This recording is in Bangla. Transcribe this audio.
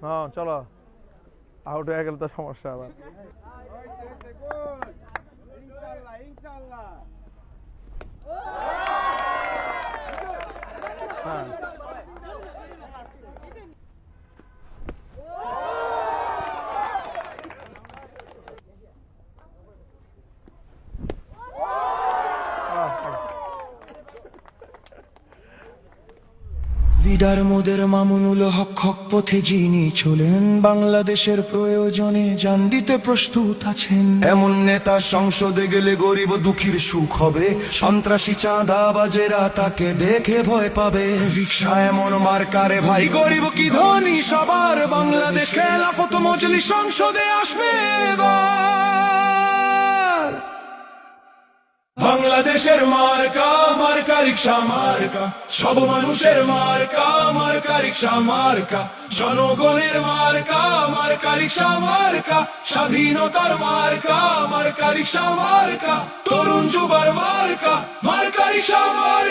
হ্যাঁ চলো, আউট হয়ে গেলে তো সমস্যা আবার। হ্যাঁ লিডার মোদের মামুনুল হক হক পথে যিনি চলেন, বাংলাদেশের প্রয়োজনে জান দিতে প্রস্তুত আছেন। এমন নেতা সংসদে গেলে গরিব দুঃখীর সুখ হবে, সন্ত্রাসী চাঁদাবাজেরা তাকে দেখে ভয় পাবে। রিকশা এমন মার্কারে ভাই, গরিব কি ধনী সবার, বাংলাদেশ খেলাফত মজলিস সংসদে আসবে এবার। বাংলাদেশের মার্কা, মার্কা রিকশা মার্কা, সব মানুষের মার্কা, মার্কা রিকশা মার্কা, জনগণের মার্কা, মার্কা রিকশা মার্কা, স্বাধীনতার মার্কা, মার্কা রিকশা মার্কা, তরুণ যুবার মার্কা, মার্কা রিকশা মার্কা।